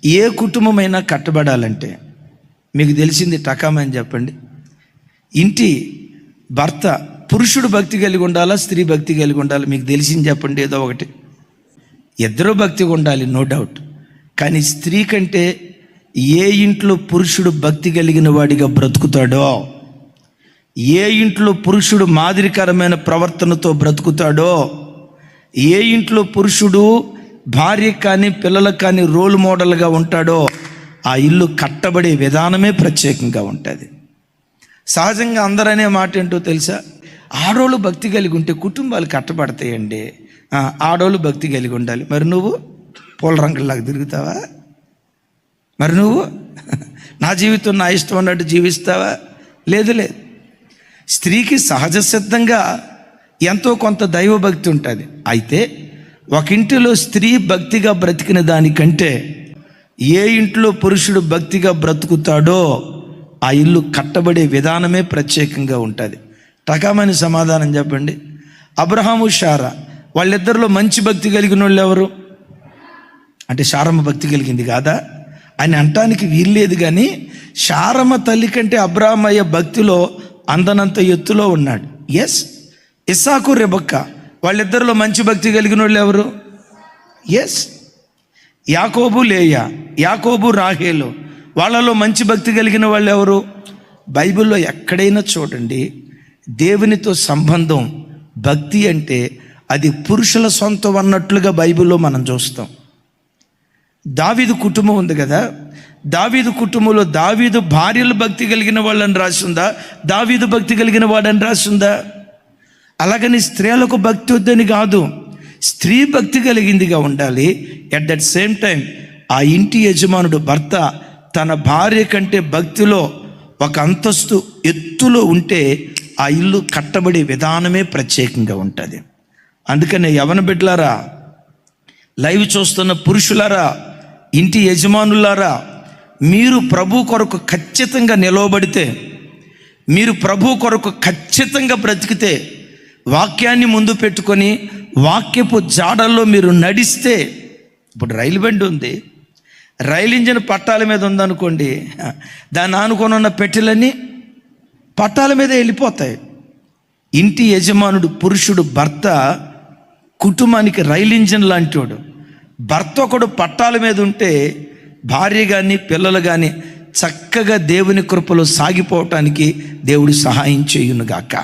ఏ కుటుంబమైనా కట్టబడాలంటే మీకు తెలిసింది టకామని చెప్పండి. ఇంటి భర్త పురుషుడు భక్తి కలిగి ఉండాలా, స్త్రీ భక్తి కలిగి ఉండాలి? మీకు తెలిసింది చెప్పండి ఏదో ఒకటి. ఇద్దరు భక్తిగా ఉండాలి, నో డౌట్. కానీ స్త్రీ కంటే ఏ ఇంట్లో పురుషుడు భక్తి కలిగిన వాడిగా బ్రతుకుతాడో, ఏ ఇంట్లో పురుషుడు మాదిరికరమైన ప్రవర్తనతో బ్రతుకుతాడో, ఏ ఇంట్లో పురుషుడు భార్య కానీ పిల్లలకు కానీ రోల్ మోడల్గా ఉంటాడో, ఆ ఇల్లు కట్టబడే విధానమే ప్రత్యేకంగా ఉంటుంది. సహజంగా అందరనే మాట ఏంటో తెలుసా? ఆడోళ్ళు భక్తి కలిగి ఉంటే కుటుంబాలు కట్టబడతాయండి. ఆడోళ్ళు భక్తి కలిగి ఉండాలి. మరి నువ్వు పూల రంగులాగా తిరుగుతావా? మరి నువ్వు నా జీవితం నా ఇష్టం అన్నట్టు జీవిస్తావా? లేదు. స్త్రీకి సహజ సిద్ధంగా ఎంతో కొంత దైవభక్తి ఉంటుంది. అయితే ఒక ఇంటిలో స్త్రీ భక్తిగా బ్రతికిన దానికంటే ఏ ఇంట్లో పురుషుడు భక్తిగా బ్రతుకుతాడో ఆ ఇల్లు కట్టబడే విధానమే ప్రత్యేకంగా ఉంటుంది. టకామని సమాధానం చెప్పండి. అబ్రహాము శారా వాళ్ళిద్దరిలో మంచి భక్తి కలిగిన వాళ్ళు ఎవరు? అంటే శారమ్మ భక్తి కలిగింది కాదా అని అంటానికి వీల్లేదు. కానీ శారమ్మ తల్లి కంటే అబ్రహామయ్య భక్తిలో అందనంత ఎత్తులో ఉన్నాడు. ఎస్. ఇస్సాకు రెబక్క వాళ్ళిద్దరిలో మంచి భక్తి కలిగిన వాళ్ళు ఎవరు? ఎస్. యాకోబు లేయా, యాకోబు రాహేలు వాళ్ళలో మంచి భక్తి కలిగిన వాళ్ళు ఎవరు? బైబిల్లో ఎక్కడైనా చూడండి, దేవునితో సంబంధం భక్తి అంటే అది పురుషుల సొంతం అన్నట్లుగా బైబిల్లో మనం చూస్తాం. దావీదు కుటుంబం ఉంది కదా, దావీదు కుటుంబంలో దావీదు భార్యలు భక్తి కలిగిన వాళ్ళని రాసిందా, దావీదు భక్తి కలిగిన వాడని రాసిందా? అలాగని స్త్రీలకు భక్తి వద్దని కాదు, స్త్రీ భక్తి కలిగిందిగా ఉండాలి. ఎట్ దట్ సేమ్ టైం ఆ ఇంటి యజమానుడు భర్త తన భార్య కంటే భక్తిలో ఒక అంతస్తు ఎత్తులో ఉంటే ఆ ఇల్లు కట్టబడే విధానమే ప్రత్యేకంగా ఉంటుంది. అందుకనే యవన బిడ్డలారా, లైవ్ చూస్తున్న పురుషులారా, ఇంటి యజమానులారా, మీరు ప్రభు కొరకు ఖచ్చితంగా నిలవబడితే, మీరు ప్రభు కొరకు ఖచ్చితంగా బ్రతికితే, వాక్యాన్ని ముందు పెట్టుకొని వాక్యపు జాడల్లో మీరు నడిస్తే, ఇప్పుడు రైలు బండి ఉంది, రైలు ఇంజిన్ పట్టాల మీద ఉందనుకోండి, దాన్ని ఆనుకొని ఉన్న పెట్టెలన్నీ పట్టాల మీద వెళ్ళిపోతాయి. ఇంటి యజమానుడు పురుషుడు భర్త కుటుంబానికి రైలు ఇంజిన్ లాంటివాడు. భర్త ఒకడు పట్టాల మీద ఉంటే భార్య కానీ పిల్లలు కానీ చక్కగా దేవుని కృపలో సాగిపోవటానికి దేవుడు సహాయం చేయునుగాక.